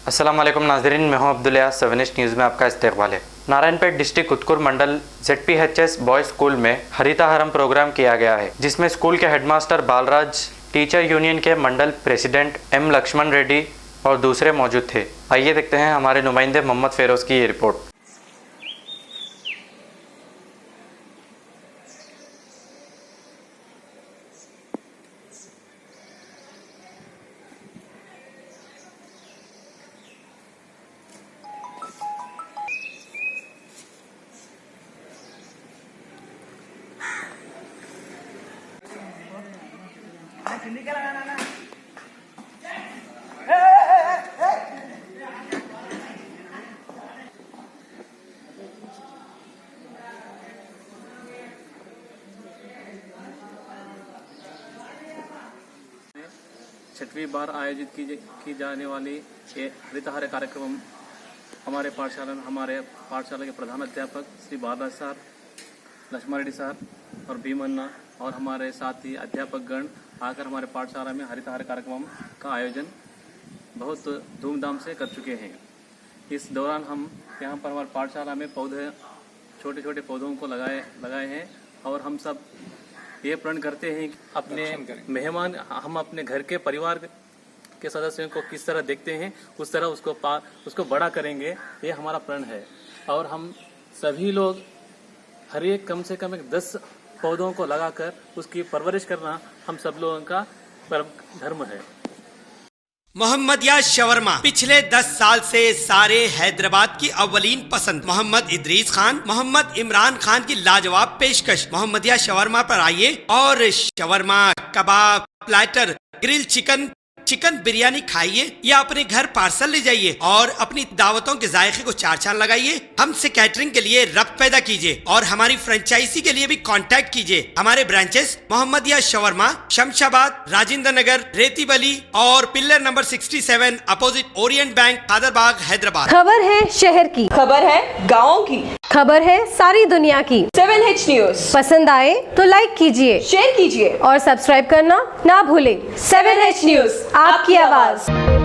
अस्सलाम वालेकुम नाज़रीन, मैं हूं अब्दुल्ला। 7 न्यूज़ में आपका इस्तकबाल है। नारायणपेट डिस्ट्रिक्ट उत्कुर मंडल ZPHS बॉयज़ स्कूल में हरिताहरम प्रोग्राम किया गया है, जिसमें स्कूल के हेडमास्टर बालराज, टीचर यूनियन के मंडल प्रेसिडेंट M लक्ष्मण रेड्डी और दूसरे मौजूद थे। आइए देखते हैं हमारे नुमाइंदे मोहम्मद फेरोज़ की ये रिपोर्ट। छठवीं बार आयोजित की जाने वाली ये हरितहार कार्यक्रम हमारे पाठशाला के प्रधान अध्यापक श्री बालराज सर, लक्ष्मण रेड्डी सर और भीमन्ना और हमारे साथी अध्यापकगण आकर हमारे पाठशाला में हरितहार कार्यक्रम का आयोजन बहुत धूमधाम से कर चुके हैं। इस दौरान हम यहाँ पर हमारे पाठशाला में पौधे, छोटे छोटे पौधों को लगाए हैं और हम सब ये प्रण करते हैं कि अपने मेहमान, हम अपने घर के परिवार के सदस्यों को किस तरह देखते हैं उस तरह उसको बड़ा करेंगे, ये हमारा प्रण है। और हम सभी लोग हर एक कम से कम 10 पौधों को लगाकर उसकी परवरिश करना हम सब लोगों का धर्म है। मोहम्मदिया शवरमा पिछले 10 साल से सारे हैदराबाद की अव्वलीन पसंद मोहम्मद इदरीस खान, मोहम्मद इमरान खान की लाजवाब पेशकश। मोहम्मदिया शवरमा पर आइए और शवरमा, कबाब, प्लेटर, ग्रिल चिकन बिरयानी खाइए या अपने घर पार्सल ले जाइए और अपनी दावतों के जायके को 4 चांद लगाइए। हमसे कैटरिंग के लिए रब्त पैदा कीजिए और हमारी फ्रेंचाइजी के लिए भी कांटेक्ट कीजिए। हमारे ब्रांचेस मोहम्मदिया शवरमा, शमशाबाद, राजेंद्र नगर, रेती बली और pillar number 67 opposite Orient bank, Kadarbagh, Hyderabad. खबर है शहर की, खबर है गाँव की, खबर है सारी दुनिया की। 7H न्यूज़ पसंद आए तो लाइक कीजिए, शेयर कीजिए और सब्सक्राइब करना ना भूलें। 7H न्यूज़, आपकी आवाज।